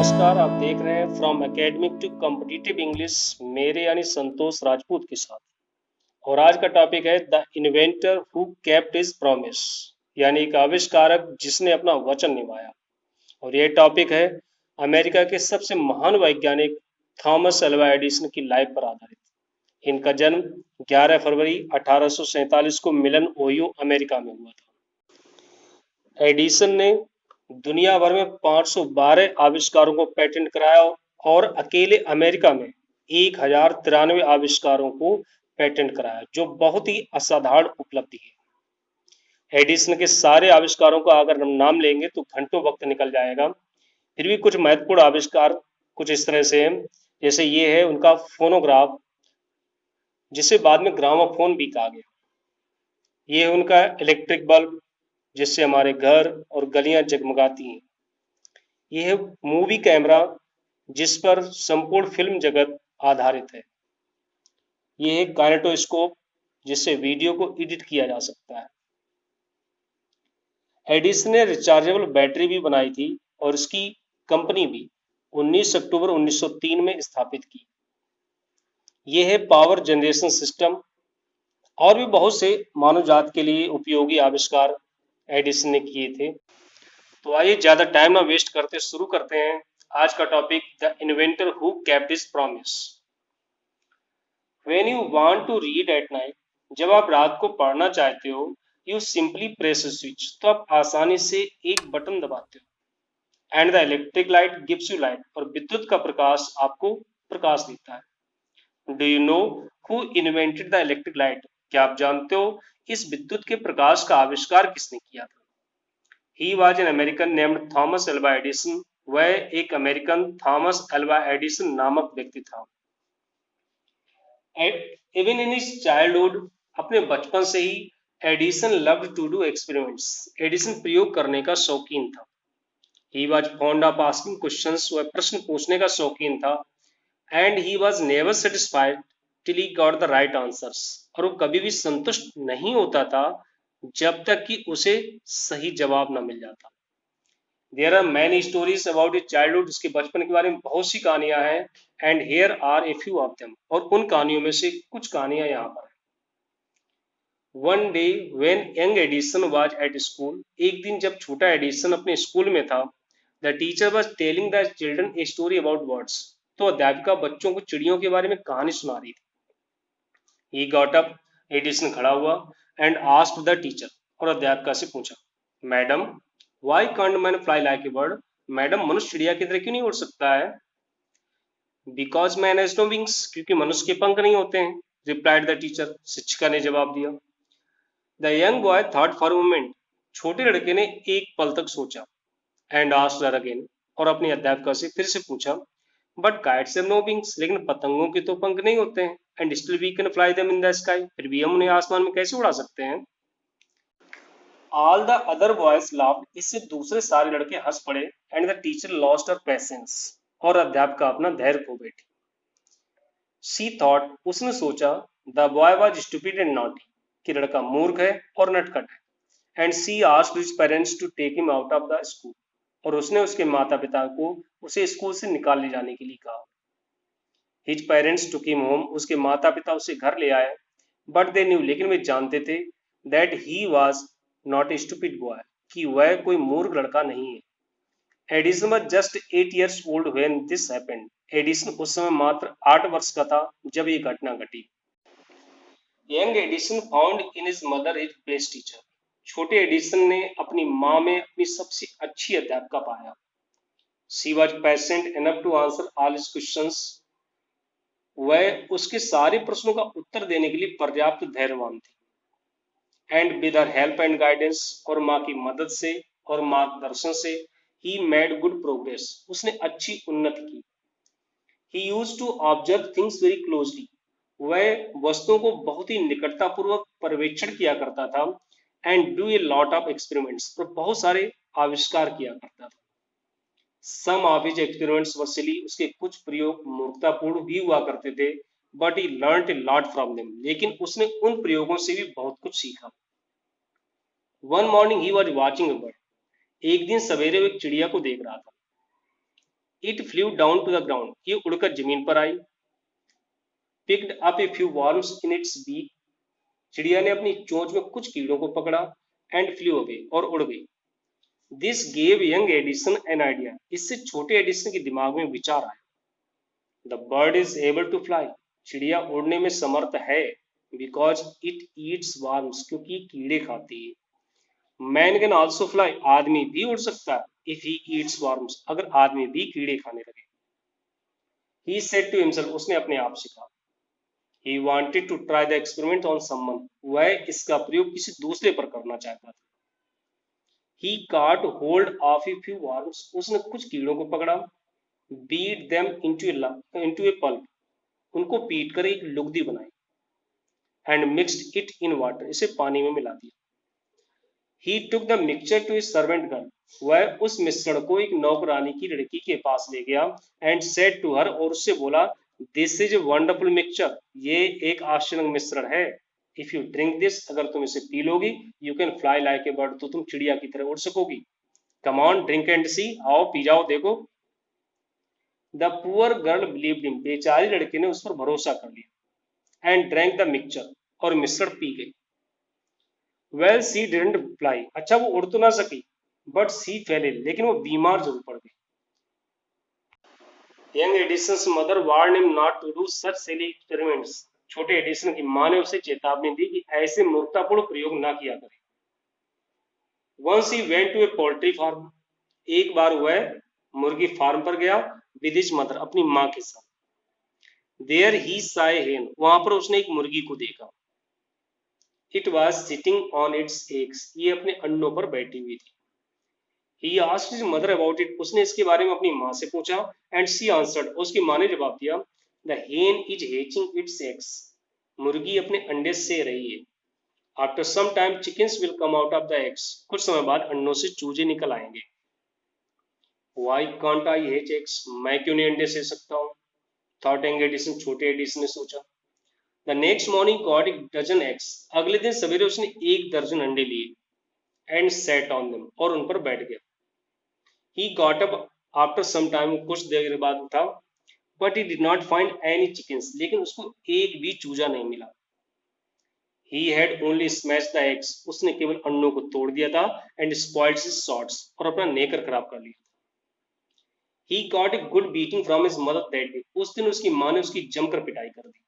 नमस्कार, आप देख रहे हैं from academic to competitive English मेरे यानी संतोष राजपूत के साथ। और आज का टॉपिक है the inventor who kept his promise, यानी एक आविष्कारक जिसने अपना वचन निभाया। और ये टॉपिक है अमेरिका के सबसे महान वैज्ञानिक थॉमस अल्वा एडिसन की लाइफ पर आधारित। इनका जन्म 11 फरवरी 1847 को मिलन ओहियो अमेरिका में हुआ था। एडिसन ने दुनिया भर में 512 आविष्कारों को पेटेंट कराया और अकेले अमेरिका में 1093 आविष्कारों को पेटेंट कराया, जो बहुत ही असाधारण उपलब्धि है। एडिसन के सारे आविष्कारों का अगर हम नाम लेंगे तो घंटों वक्त निकल जाएगा। फिर भी कुछ महत्वपूर्ण आविष्कार कुछ इस तरह से हैं, जैसे ये है उनका फोनोग्राफ, जिसे बाद में ग्रामोफोन भी कहा गया। ये है उनका इलेक्ट्रिक बल्ब, जिससे हमारे घर और गलियां जगमगाती हैं। यह है मूवी कैमरा, जिस पर संपूर्ण फिल्म जगत आधारित है। यह है काइनेटोस्कोप, जिससे वीडियो को एडिट किया जा सकता है। एडिसन ने रिचार्जेबल बैटरी भी बनाई थी और इसकी कंपनी भी 19 अक्टूबर 1903 में स्थापित की। यह है पावर जनरेशन सिस्टम। और भी बहुत से मानव जात के लिए उपयोगी आविष्कार एडिसन ने किए थे। तो आइए ज्यादा टाइम ना वेस्ट करते शुरू करते हैं आज का topic, the inventor who kept his promise. When you want to read at night, जब आप रात को पढ़ना चाहते हो, you simply press a switch, तो आप आसानी से एक बटन दबाते हो। And the electric light gives you light, और विद्युत का प्रकाश आपको प्रकाश देता है। Do you know who invented the electric light? क्या आप जानते हो इस विद्युत के प्रकाश का आविष्कार किसने किया था? He was an American named Thomas Alva Edison. वह एक अमेरिकन थॉमस अल्वा एडिसन नामक व्यक्ति था। Even in his childhood, अपने बचपन से ही Edison loved to do experiments. Edison प्रयोग करने का शौकीन था। He was fond of asking questions. वह प्रश्न पूछने का शौकीन था। And he was never satisfied till he got the right answers. और वो कभी भी संतुष्ट नहीं होता था जब तक कि उसे सही जवाब न मिल जाता। There are many stories about his childhood, इसके बचपन के बारे में बहुत सी कहानियां हैं। And here are a few of them, और उन कहानियों में से कुछ कहानियां यहाँ पर हैं। One day when young Edison was at school, एक दिन जब छोटा एडिसन अपने स्कूल में था, the teacher was telling the children a story about birds, तो अध्यापिका बच्चों को चिड़ियों के बारे में कहानी सुना रही थी। ही गॉट अप, एडिसन खड़ा हुआ, एंड आस्क्ड द टीचर, और अध्यापिका से पूछा, madam why can't man fly like a bird? Madam, मनुष्य चिड़िया की तरह क्यों नहीं उड़ सकता है? Because man has no wings, क्योंकि मनुष्य के पंख नहीं होते हैं, रिप्लाइड द टीचर, शिक्षिका ने जवाब दिया। The young boy thought for a moment, छोटे लड़के ने एक पल तक सोचा। एंड आस्क्ड हर अगेन, और अपनी अध्यापिका से फिर से पूछा, but kites have no wings, लेकिन पतंगों के तो पंख नहीं होते हैं। And still we can fly them in the sky, फिर भी हम उन्हें आसमान में कैसे उड़ा सकते हैं? All the other boys laughed, इससे दूसरे सारे लड़के हंस पड़े। And the teacher lost her patience, और अध्यापिका अपना धैर्य खो बैठी। शी थॉट, उसने सोचा, the boy was stupid and naughty, कि लड़का मूर्ख है और नटखट है। And she asked his parents to take him out of the school, और उसने उसके माता पिता को उसे स्कूल से निकाल ले जाने के लिए कहा। His parents took him home, उसके माता पिता उसे घर ले आए। बट दे न्यू, लेकिन वे जानते थे, that he was not a stupid boy, कि वह कोई मूर्ख लड़का नहीं है। Edison was just 8 years old when this happened. Edison उस समय मात्र 8 वर्ष का था जब ये घटना घटी। Young Edison found in his mother his best teacher, छोटे एडिसन ने अपनी माँ में अपनी सबसे अच्छी अध्यापिका पाया। She was patient enough to answer all his questions, वह उसके सारे प्रश्नों का उत्तर देने के लिए पर्याप्त धैर्यवान थी। And with her help and guidance, और माँ की मदद से और मार्गदर्शन से, ही मेड गुड प्रोग्रेस, उसने अच्छी उन्नति की। He used to observe things very closely, वह वस्तुओं को बहुत ही निकटतापूर्वक पर्यवेक्षण किया करता था। And do a lot of experiments, और बहुत सारे आविष्कार किया करता था। सम ऑफ हिज एक्सपेरिमेंट्स वर सिली, उसके कुछ प्रयोग मूर्खतापूर्ण भी हुआ करते थे। But he learned a lot from them, लेकिन उसने उन प्रयोगों से भी बहुत कुछ सीखा। One morning he was watching a bird, एक दिन सवेरे वो एक चिड़िया को देख रहा था। It flew down to the ground, ये उड़कर जमीन पर आई। Picked up a few worms in its beak, चिड़िया ने अपनी चोंच में कुछ कीड़ों को पकड़ा। एंड फ्लू अवे, और उड़ गई। This gave young Edison an idea, इससे छोटे एडिसन के दिमाग में विचार आया। The bird is able to fly, चिड़िया उड़ने में समर्थ है। बिकॉज इट ईट्स वर्म्स, क्योंकि कीड़े खाती है। मैन कैन ऑल्सो फ्लाई, आदमी भी उड़ सकता है। इफ ही ईट्स वर्म्स, अगर आदमी भी कीड़े खाने लगे। ही सेड टू हिमसेल्फ, उसने अपने आप से कहा। He wanted to try the experiment on someone, वह इसका प्रयोग किसी दूसरे पर करना चाहता था। He caught hold of a few worms, उसने कुछ कीड़ों को पकड़ा। Beat them into a pulp, उनको पीट कर एक लुगदी बनाई। And mixed it in water, इसे पानी में मिला दिया। He took the mixture to his servant girl, वह उस मिश्रण को एक नौकरानी की लड़की के पास ले गया। एंड सेड टू हर, और उससे बोला, this is a wonderful mixture, ये एक आश्चर्य मिश्रण है। इफ यू ड्रिंक दिस, अगर तुम इसे पी लोगी, you can fly like a bird, तो तुम चिड़िया की तरह उड़ सकोगी। कम ऑन ड्रिंक एंड सी, आओ पी जाओ देखो। The poor girl believed him, बेचारी लड़की ने उस पर भरोसा कर लिया। एंड ड्रैंक द मिक्सचर, और मिश्रण पी गई। वेल सी डिडंट फ्लाई, अच्छा वो उड़ तो ना सकी, बट सी फेल इल, लेकिन वो बीमार जरूर पड़ गई। Young Edison's mother warned him not to do such silly experiments, छोटे एडिसन की मां ने उसे चेतावनी दी कि ऐसे मूर्खतापूर्ण प्रयोग ना किया करे। Once he went to a poultry farm, एक बार वह मुर्गी फार्म पर गया। विद हिज मदर, अपनी मां के साथ। There he saw a hen, वहां पर उसने एक मुर्गी को देखा। It was sitting on it's eggs, ये अपने अंडों पर बैठी हुई थी। He asked his mother about it, उसने इसके बारे में अपनी माँ से पूछा। एंड she answered, उसकी माँ ने जवाब दिया, the hen is hatching its eggs, मुर्गी अपने अंडे से रही है। After some time chickens will come out of the eggs, कुछ समय बाद अंडों से चूजे निकल आएंगे। Why can't I hatch eggs, मैं क्यों नहीं अंडे से सकता हूँ? Thought young Edison, छोटे एडिसन ने सोचा। The next morning got a dozen eggs, अगले दिन सवेरे उसने 1 दर्जन अंडे लिए। And sat on them, और उन पर बैठ गया। He got up after some time, कुछ देर बाद उठा। But he did not find any chickens, लेकिन उसको एक भी चूजा नहीं मिला। He had only smashed the eggs, उसने केवल अंडों को तोड़ दिया था। And spoiled his shots, और अपना नेकर खराब कर लिया। He got a good beating from his mother that day, उस दिन उसकी माँ ने उसकी जमकर पिटाई कर दी।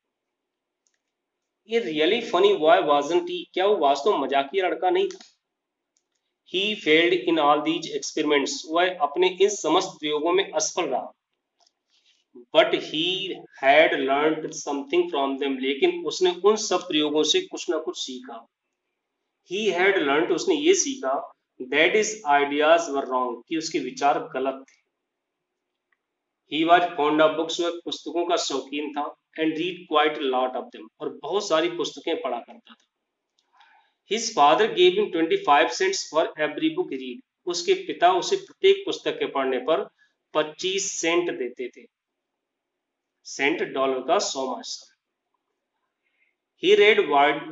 ये really funny boy wasn't he, क्या वो वास्तव मजाकिया लड़का नहीं था? He failed in all these experiments, वह अपने इन समस्त प्रयोगों में असफल रहा। But he had learned something from them, लेकिन उसने उन सब प्रयोगों से कुछ ना कुछ सीखा। He had learned, उसने ये सीखा, that his ideas were wrong, कि उसके विचार गलत थे। He was fond of books, वह पुस्तकों का शौकीन था। And read quite a lot of them, और बहुत सारी पुस्तकें पढ़ा करता था। His father gave him 25 cents for every book he read, उसके पिता उसे प्रत्येक पुस्तक के पढ़ने पर 25 सेंट देते थे। सेंट डॉलर का 100वां हिस्सा। He read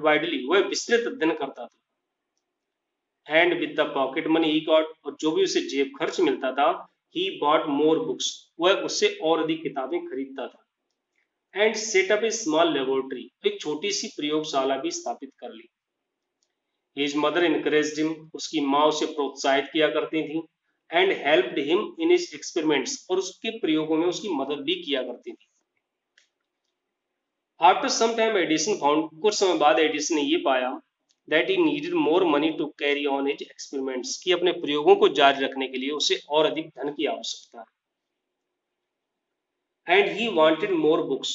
widely, वह विस्तृत अध्ययन करता था। And with the pocket money he got, और जो भी उसे जेब खर्च मिलता था, he bought more books, वह उससे और अधिक किताबें खरीदता था। And set up a small laboratory, एक छोटी सी प्रयोगशाला भी स्थापित कर ली। His mother encouraged him, उसकी माँ उसे प्रोत्साहित किया करती थी। And helped him in his experiments, और उसके प्रयोगों में उसकी मदद भी किया करती थी। After some time Edison found, कुछ समय बाद एडिसन ने ये पाया, that he needed more money to carry on his experiments, कि अपने प्रयोगों को जारी रखने के लिए उसे और अधिक धन की आवश्यकता है। And he wanted more books,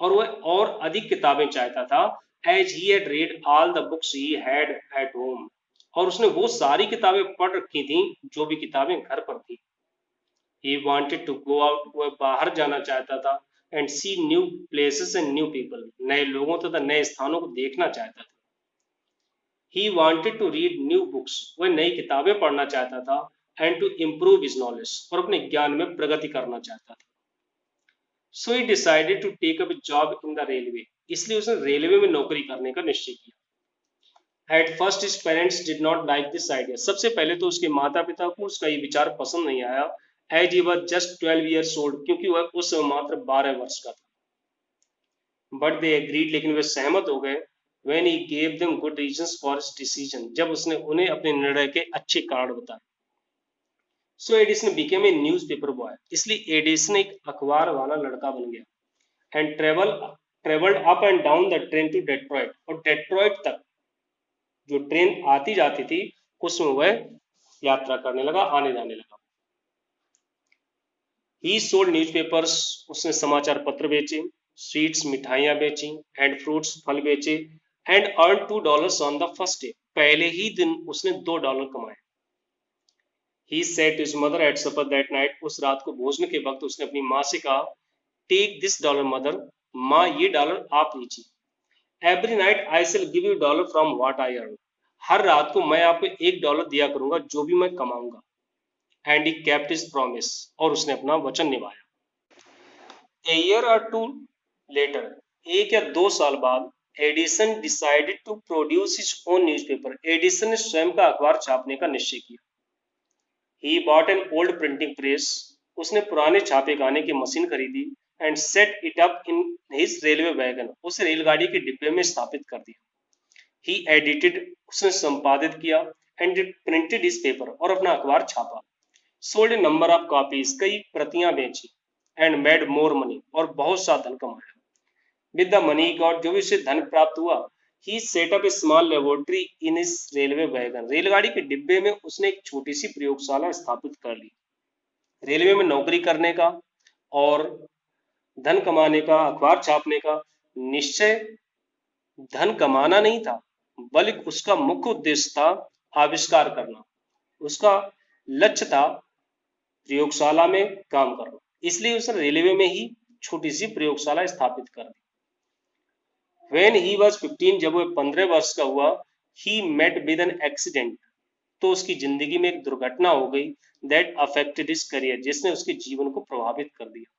और वह और अधिक किताबें चाहता था। As he had read all the books he had at home, और उसने वो सारी किताबें पढ़ रखी थी जो भी किताबें घर पर थी। He wanted to go out, वह बाहर जाना चाहता था। And see new places and new people, नए लोगों तथा नए स्थानों को देखना चाहता था। He wanted to read new books, वह नई किताबें पढ़ना चाहता था। And to improve his knowledge, और अपने ज्ञान में प्रगति करना चाहता था। So he decided to take up a job in the railway, इसलिए उसने रेलवे में नौकरी करने का निश्चय किया। At first his parents did not like this idea, सबसे पहले तो उसके माता पिता को उसका ये विचार पसंद नहीं आया। As he was just 12 years old, क्योंकि वह उस समय मात्र 12 वर्ष का था। बट दे एग्रीड, लेकिन वे सहमत हो गए। When he gave them good reasons for his decision, जब उसने उन्हें अपने निर्णय के अच्छे कारण बताए। So Edison became a newspaper boy, इसलिए एडिसन एक अखबार वाला लड़का बन गया। And travelled up and down the train to Detroit, और डेट्रॉइट तक जो ट्रेन आती जाती थी उसमें वह यात्रा करने लगा, आने जाने लगा। ही सोल्ड न्यूज़पेपर्स, उसने समाचार पत्र बेचे, स्वीट्स मिठाइयां बेची, एंड फ्रूट्स फल बेचे, and earn $2 on the first day, पहले ही दिन उसने $2 कमाए। He said to his mother at supper that night, उस रात को भोजन के वक्त उसने अपनी माँ से कहा, टेक दिस डॉलर मदर, माँ ये डॉलर आप लीजिए। Every night I will give you dollar from what I earn, हर रात को मैं आपको $1 दिया करूंगा जो भी मैं कमाऊंगा। And he kept his promise, और उसने अपना वचन निभाया। A year or two later, 1 या 2 साल बाद, Edison decided to produce his own newspaper, Edison ने स्वयं का अखबार छापने का निश्चय किया। He bought an old printing press, उसने पुराने छापे खाने की मशीन खरीदी, and set it up in his railway wagon, उसे रेलगाड़ी के डिब्बे में स्थापित कर दिया। ही एडिटेड, उसने संपादित किया, एंड प्रिंटेड हिज पेपर, और अपना अखबार छापा। Sold A number of copies, कई प्रतियां बेची, एंड मेड मोर मनी, और बहुत सा धन कमाया। विद द मनी गॉट, जो भी उसे धन प्राप्त हुआ, he set up a small laboratory in his railway wagon, रेलगाड़ी के डिब्बे में उसने एक छोटी सी प्रयोगशाला स्थापित कर ली। रेलवे में नौकरी करने का और धन कमाने का, अखबार छापने का निश्चय धन कमाना नहीं था, बल्कि उसका मुख्य उद्देश्य था आविष्कार करना। उसका लक्ष्य था प्रयोगशाला में काम करना, इसलिए उसने रेलवे में ही छोटी सी प्रयोगशाला स्थापित कर दी। When he was 15, जब वह 15 वर्ष का हुआ, he met with an accident, तो उसकी जिंदगी में एक दुर्घटना हो गई, that affected his career, जिसने उसके जीवन को प्रभावित कर दिया।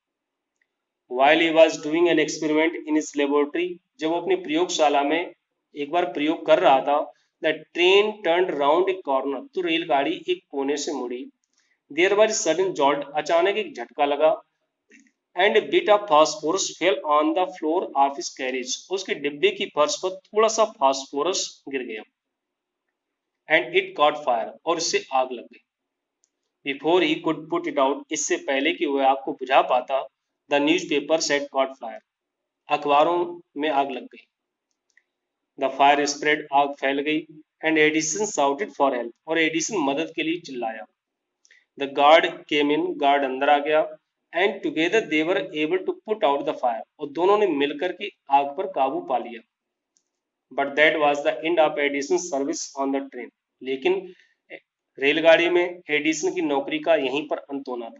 While he was doing an experiment in his laboratory, जब वो अपनी प्रयोगशाला में एक बार प्रयोग कर रहा था, the train turned round a corner, तो रेलगाड़ी एक कोने से मुड़ी। There was a sudden jolt, अचानक एक झटका लगा, and A bit of phosphorus fell on the floor of his carriage, उसके डिब्बे की फर्श पर थोड़ा सा फास्फोरस गिर गया। एंड इट कॉट फायर, और इससे आग लग गई। Before he could put it out, इससे पहले कि वह आग को बुझा पाता, the news paper set cot fire, अखबारों में आग लग गई। द फायर स्प्रेड, आग फैल गई। And Edison shouted for help, और एडिसन मदद के लिए चिल्लाया। The guard came in, guard अंदर आ गया। And together they were able to put out the fire, और दोनों ने मिलकर के आग पर काबू पा लिया। But that was the end of Edison service on the train, लेकिन रेलगाड़ी में एडिसन की नौकरी का यहीं पर अंत होना था।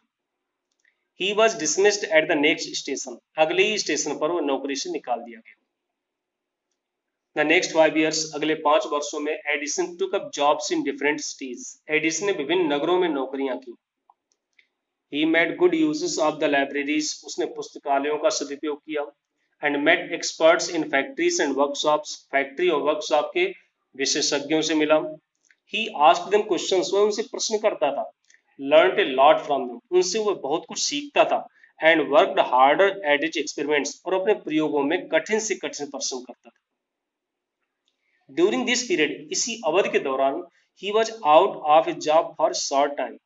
He was dismissed at the next station, अगले ही स्टेशन पर वो नौकरी से निकाल दिया गया। द नेक्स्ट 5 years, अगले 5 वर्षों में Edison took up jobs in different cities, Edison ने विभिन्न नगरों में नौकरियां की। He made good uses of the libraries, उसने पुस्तकालयों का सदुपयोग किया। And met experts in factories and workshops, factory और वर्कशॉप के विशेषज्ञों से मिला। He asked them questions, वह उनसे प्रश्न करता था। Learned a lot from them, उनसे वह बहुत कुछ सीखता था। And worked harder at his experiments, और अपने प्रयोगों में कठिन से कठिन परिश्रम करता था। During this period, इसी अवधि के दौरान, he was out of his job for short time,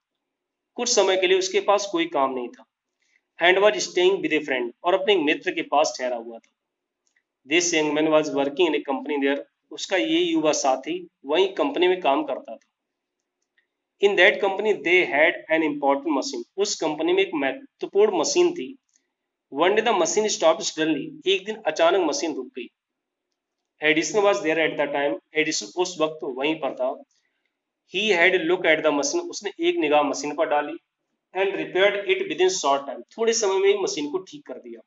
कुछ समय के लिए उसके पास कोई काम नहीं था। And was staying with a friend, और अपने मित्र के पास ठहरा हुआ था। This young man was working in a company there, उसका ये युवा साथी वही कंपनी में काम करता था। In that company they had an important machine, उस कंपनी में एक महत्वपूर्ण मशीन थी। One day the machine stop suddenly, एक दिन अचानक मशीन रुक गई। Edison was there at the time, Edison उस वक्त वहीं पर था। He had looked at the machine, उसने एक निगाह मशीन पर डाली। And repaired it within short time, थोड़े समय में ही मशीन को ठीक कर दिया।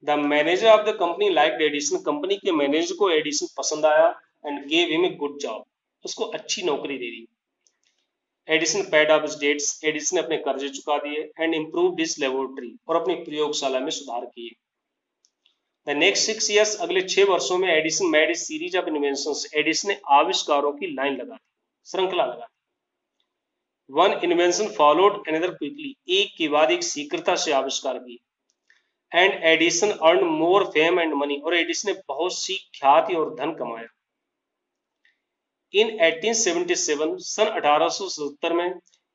The manager of the company liked Edison, company के मैनेजर को एडिसन पसंद आया। And gave him a good job, उसको अच्छी नौकरी दे दी। Edison paid off his debts, एडिसन ने अपने कर्जे चुका दिए। And improved his laboratory, और अपनी प्रयोगशाला में सुधार किए। The next 6 years, अगले 6 वर्षों में Edison made a series of inventions, Edison ने आविष्कारों की लाइन लगा दी, श्रृंखला लगा दी। One invention followed another quickly, एक के बाद एक शीघ्रता से आविष्कार किए। And Edison earn more fame and money, और एडिसन ने बहुत सी ख्याति और धन कमाया। इन 1877 सन 1877 में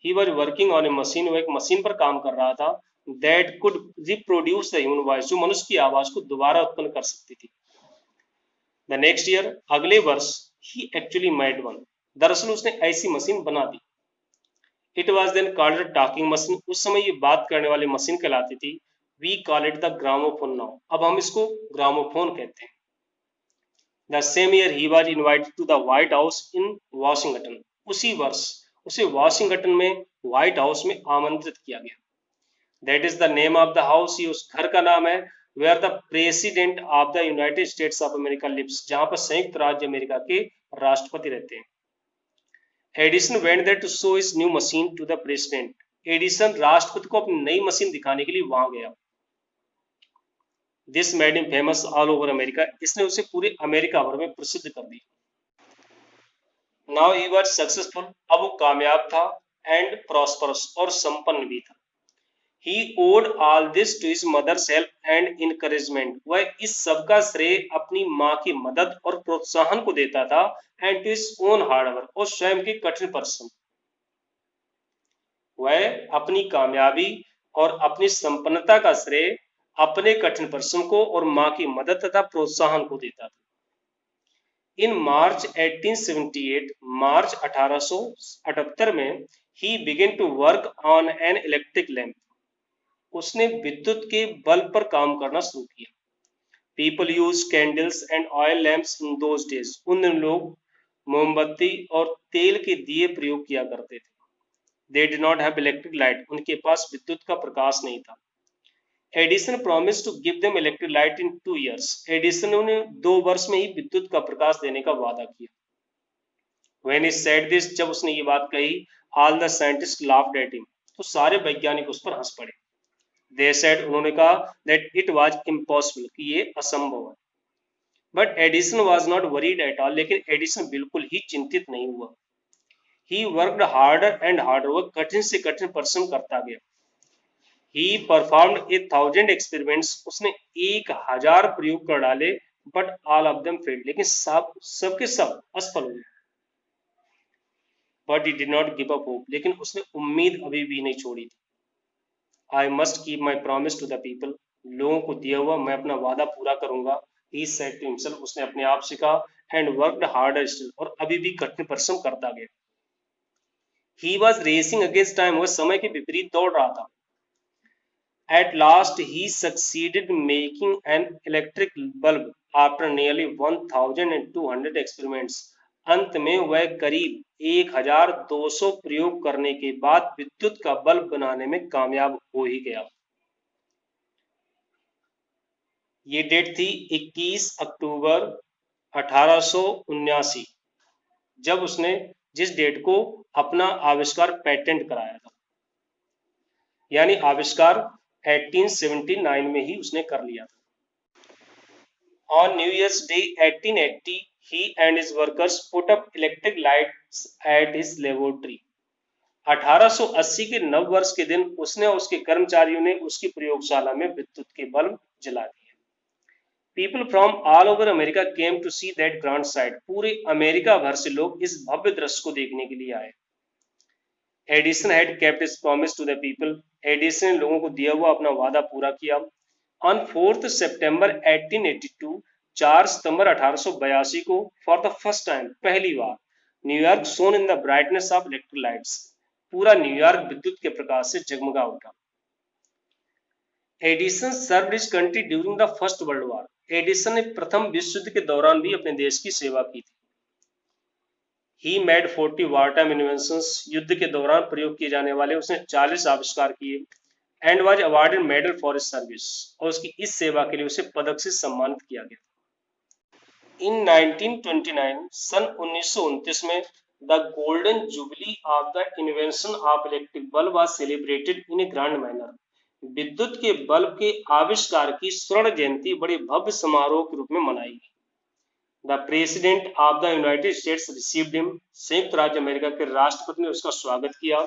he was working on A machine, वो एक मशीन पर काम कर रहा था, that could reproduce the human voice, जो मनुष्य की आवाज को दोबारा उत्पन्न कर सकती थी। द नेक्स्ट ईयर, अगले वर्ष, ही एक्चुअली मेड वन, दरअसल उसने ऐसी मशीन बना दी। It was then called talking machine, उस समय ये बात करने वाली मशीन कहलाती थी। We call it the gramophone now, अब हम इसको ग्रामोफोन कहते हैं। The same year he was invited to the White House in Washington, उसी वर्ष उसे वाशिंगटन में व्हाइट हाउस में आमंत्रित किया गया। That is the name of the house, ये उस घर का नाम है where the president of the United States of America lives, जहां पर संयुक्त राज्य अमेरिका के राष्ट्रपति रहते हैं। Edison went there to show his new machine to the president, Edison राष्ट्रपति को अपनी नई मशीन दिखाने के लिए वहां गया। This made him famous all over America, इसने उसे पूरे अमेरिका भर में प्रसिद्ध कर दिया। नाउ ही वाज सक्सेसफुल, अब वो कामयाब था, एंड प्रॉस्परस, और संपन्न भी था। He owed all this to his mother's help and encouragement, वह इस सब का श्रेय अपनी माँ की मदद और प्रोत्साहन को देता था, and to his own hard work, और स्वयं के कठिन परिश्रम। वह अपनी कामयाबी और अपनी संपन्नता का श्रेय अपने कठिन परिश्रम को और माँ की मदद तथा प्रोत्साहन को देता था। इन मार्च 1878, मार्च 1878 में, he began to work on an electric lamp, उसने विद्युत के बल्ब पर काम करना शुरू किया। People use candles and oil lamps in those days, उन दिन लोग मोमबत्ती और तेल के दिए प्रयोग किया करते थे। They did not have electric light, उनके पास विद्युत का प्रकाश नहीं था। Edison promise to give them electric light in 2 years, एडिसन ने 2 वर्ष में ही विद्युत का प्रकाश देने का वादा किया। When he said this, जब उसने ये बात कही, all the scientists laughed at him, तो सारे वैज्ञानिक उस पर हंस पड़े। They said, उन्होंने कहा, that it was impossible, कि ये असंभव है। But Edison was not worried at all, लेकिन एडिसन बिल्कुल ही चिंतित नहीं हुआ। He worked harder and harder, वह कठिन से कठिन परिश्रम करता गया। He performed 1,000 experiments, उसने 1,000 प्रयोग कर डाले, but all of them failed, लेकिन सबके सब असफल हुए। But he did not give up hope, लेकिन उसने उम्मीद अभी भी नहीं छोड़ी थी। I must keep my promise to the people, लोगों को दिया हुआ मैं अपना वादा पूरा करूंगा। He said to himself, उसने अपने आप से कहा, and worked harder still, और अभी भी कठिन परिश्रम करता गया। He was racing against time, वह समय के विपरीत दौड़ रहा था। At last he succeeded making an electric bulb after nearly 1,200 experiments. अंत में वह करीब 1,200 प्रयोग करने के बाद विद्युत का बल्ब बनाने में कामयाब हो ही गया। ये डेट थी 21 अक्टूबर 1879, जब उसने जिस डेट को अपना आविष्कार पेटेंट कराया था, यानी आविष्कार 1879 में ही उसने कर लिया था। On New Year's Day 1880, he and his workers put up electric lights at his laboratory. 1880 के नव वर्ष के दिन उसने और उसके कर्मचारियों ने उसकी प्रयोगशाला में विद्युत के बल्ब जला दिए। People from all over America came to see that grand sight. पूरे अमेरिका भर से लोग इस भव्य दृश्य को देखने के लिए आए। Edison had kept his promise to the people. Edison ने लोगों को दिया हुआ अपना वादा पूरा किया। On 4th September 1882, 4 सितंबर 1882 को, for the first time, पहली बार, New York shone in the brightness of electric lights. पूरा न्यूयॉर्क विद्युत के प्रकाश से जगमगा उठा। Edison served his country during the First World War. एडिसन ने प्रथम विश्व युद्ध के दौरान भी अपने देश की सेवा की थी। He made 40 wartime inventions. युद्ध के दौरान प्रयोग किए जाने वाले उसने 40 आविष्कार किए। And was awarded medal for his service. और उसकी इस सेवा के लिए उसे पदक से सम्मानित किया गया। In 1929, सन 1929 में, the golden jubilee of the invention of electric bulb was celebrated in a grand manner. विद्युत के बल्ब के आविष्कार की स्वर्ण जयंती बड़े भव्य समारोह के रूप में मनाई गई। The President of the United States received him. संयुक्त राज्य अमेरिका के राष्ट्रपति ने उसका स्वागत किया।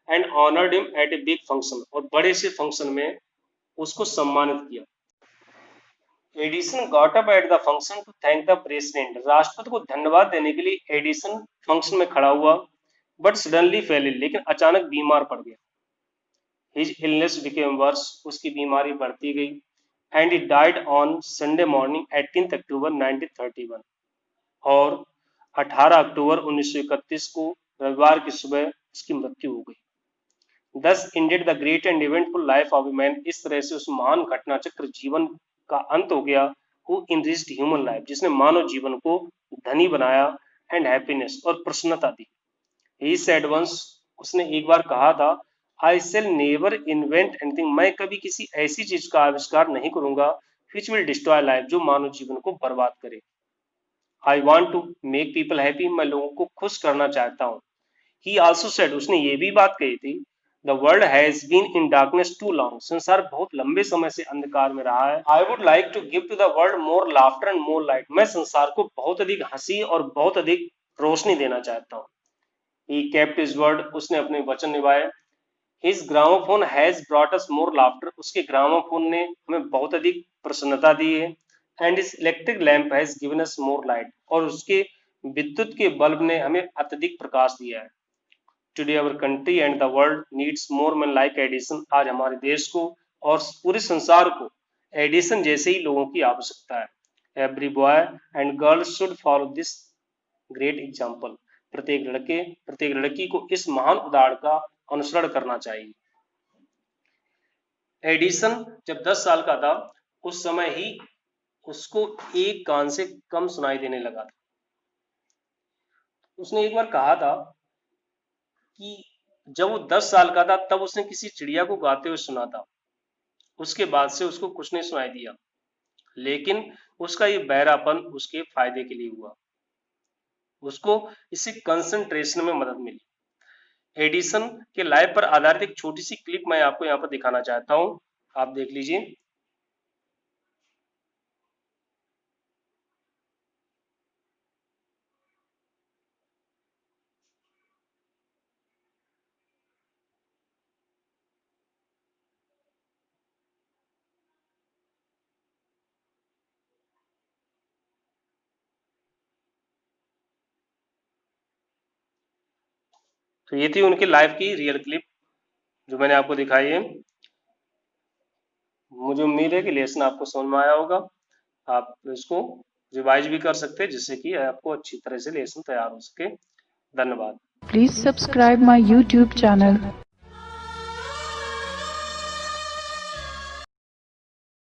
And honoured him at a big function, और बड़े से फंक्शन में उसको सम्मानित किया। Edison got up at the function to thank the president, राष्ट्रपति को धन्यवाद देने के लिए एडिसन फंक्शन में खड़ा हुआ, बट सडनली फेल इल, लेकिन अचानक बीमार पड़ गया। हिज इलनेस बिकेम वर्स, उसकी बीमारी बढ़ती गई, and he died on Sunday morning 18 अक्टूबर 1931, और 18 अक्टूबर 1931 को रविवार की सुबह उसकी मृत्यु हो गई। दस ended the great and eventful life of a man, इस तरह से उस महान घटना चक्र जीवन का अंत हो गया, हु इनरिच्ड ह्यूमन लाइफ, जिसने मानव जीवन को धनी बनाया, एंड हैप्पीनेस, और प्रसन्नता दी। ही सेड वंस, उसने एक बार कहा था, I shall never invent anything, मैं कभी किसी ऐसी चीज का आविष्कार नहीं करूंगा विच विल डिस्ट्रॉय लाइफ, जो मानव जीवन को बर्बाद करे। I want to make people happy, मैं लोगों को खुश करना चाहता हूँ। ही आल्सो सेड, उसने ये भी बात कही थी, the world has been in darkness too long, संसार बहुत लंबे समय से अंधकार में रहा है। I would like to give to the world more laughter and more light, मैं संसार को बहुत अधिक हंसी और बहुत अधिक रोशनी देना चाहता हूँ। ही केप्ट हिज वर्ड, उसने अपने वचन निभाए। His gramophone has brought us more laughter, उसके ग्रामोफोन ने हमें बहुत अधिक प्रसन्नता दी है। And his electric lamp has given us more light, और उसके विद्युत के बल्ब ने हमें अत्यधिक प्रकाश दिया है। Today our country and the world needs more man like Edison, आज हमारे देश को और पूरे संसार को एडिसन जैसे ही लोगों की आवश्यकता है। Every boy and girl should follow this great example, प्रत्येक लड़की को इस महान उदाहरण का अनुसरण करना चाहिए। एडिसन जब 10 साल का था, उस समय ही उसको एक कान से कम सुनाई देने लगा था। उसने एक बार कहा था कि जब वो 10 साल का था, तब उसने किसी चिड़िया को गाते हुए सुना था, उसके बाद से उसको कुछ नहीं सुनाई दिया, लेकिन उसका ये बहरापन उसके फायदे के लिए हुआ, उसको इससे कंसंट्रेशन में मदद मिली। एडिसन के लाइफ पर आधारित एक छोटी सी क्लिप मैं आपको यहाँ पर दिखाना चाहता हूँ, आप देख लीजिए। तो ये थी उनके लाइफ की रियल क्लिप जो मैंने आपको दिखाई है। मुझे उम्मीद है कि लेसन आपको समझ में आया होगा। आप इसको रिवाइज भी कर सकते हैं, जिससे कि आपको अच्छी तरह से लेसन तैयार हो सके। धन्यवाद। Please subscribe my YouTube channel.